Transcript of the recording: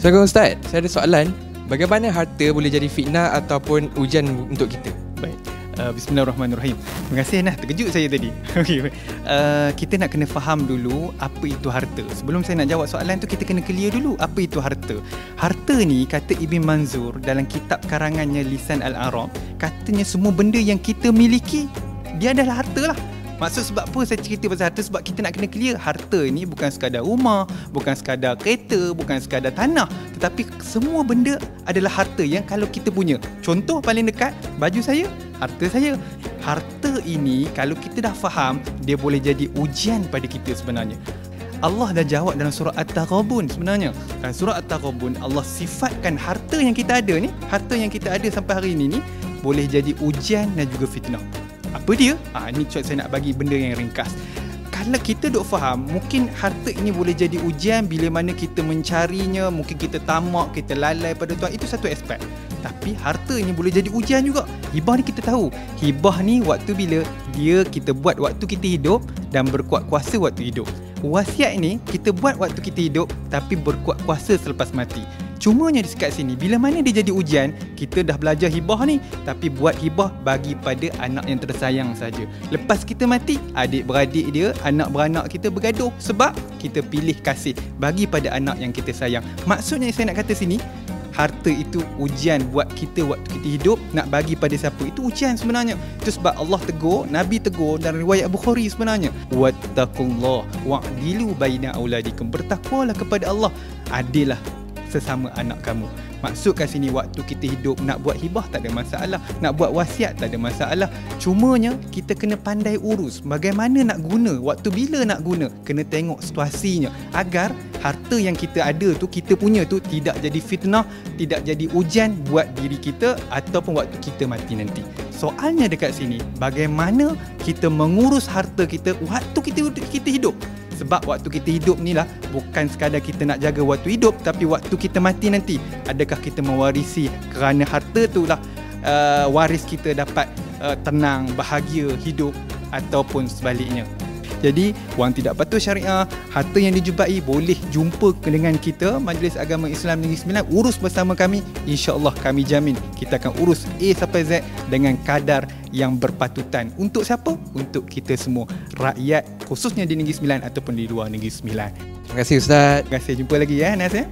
Assalamualaikum Ustaz, saya ada soalan. Bagaimana harta boleh jadi fitnah ataupun ujian untuk kita? Baik. Bismillahirrahmanirrahim. Terima kasih Nah, terkejut saya tadi. Kita nak kena faham dulu apa itu harta. Sebelum saya nak jawab soalan tu, kita kena clear dulu apa itu harta. Harta ni, kata Ibn Manzur dalam kitab karangannya Lisan Al-Arab, katanya semua benda yang kita miliki, dia adalah harta lah. Maksud sebab apa saya cerita pasal harta? Sebab kita nak kena clear, harta ni bukan sekadar rumah, bukan sekadar kereta, bukan sekadar tanah, tetapi semua benda adalah harta yang kalau kita punya. Contoh paling dekat, baju saya, harta saya. Harta ini kalau kita dah faham, dia boleh jadi ujian pada kita sebenarnya. Allah dah jawab dalam surah At-Taghabun sebenarnya. Dalam surah At-Taghabun, Allah sifatkan harta yang kita ada ni, harta yang kita ada sampai hari ini ni, boleh jadi ujian dan juga fitnah. Apa dia? Ini saya nak bagi benda yang ringkas. Kalau kita duk faham, mungkin harta ini boleh jadi ujian bila mana kita mencarinya, mungkin kita tamak, kita lalai pada Tuhan, itu satu aspek. Tapi harta ini boleh jadi ujian juga. Hibah ni kita tahu. Hibah ni waktu bila dia kita buat waktu kita hidup dan berkuat kuasa waktu hidup. Wasiat ni kita buat waktu kita hidup tapi berkuat kuasa selepas mati. Cumanya di sekat sini, bila mana dia jadi ujian, kita dah belajar hibah ni, tapi buat hibah bagi pada anak yang tersayang saja. Lepas kita mati, adik-beradik dia, anak beranak kita bergaduh sebab kita pilih kasih bagi pada anak yang kita sayang. Maksudnya saya nak kata sini, harta itu ujian buat kita waktu kita hidup, nak bagi pada siapa, itu ujian sebenarnya. Itu sebab Allah tegur, Nabi tegur dalam riwayat Bukhari sebenarnya, wattaqullah wa'dilu baina auladikum, bertakwalah kepada Allah, adillah sesama anak kamu. Maksud kat sini, waktu kita hidup nak buat hibah tak ada masalah, nak buat wasiat tak ada masalah. Cumanya kita kena pandai urus bagaimana nak guna, waktu bila nak guna, kena tengok situasinya agar harta yang kita ada tu, kita punya tu, tidak jadi fitnah, tidak jadi ujian buat diri kita ataupun waktu kita mati nanti. Soalnya dekat sini, bagaimana kita mengurus harta kita waktu kita hidup. Sebab waktu kita hidup ni lah, bukan sekadar kita nak jaga waktu hidup, tapi waktu kita mati nanti, adakah kita mewarisi kerana harta tu lah waris kita dapat tenang, bahagia hidup, ataupun sebaliknya. Jadi, wang tidak patuh syariah, harta yang dijumpai, boleh jumpa dengan kita, Majlis Agama Islam Negeri Sembilan, urus bersama kami. InsyaAllah kami jamin kita akan urus A sampai Z dengan kadar yang berpatutan. Untuk siapa? Untuk kita semua, rakyat, khususnya di Negeri Sembilan ataupun di luar Negeri Sembilan. Terima kasih Ustaz. Terima kasih, jumpa lagi ya Nas ya.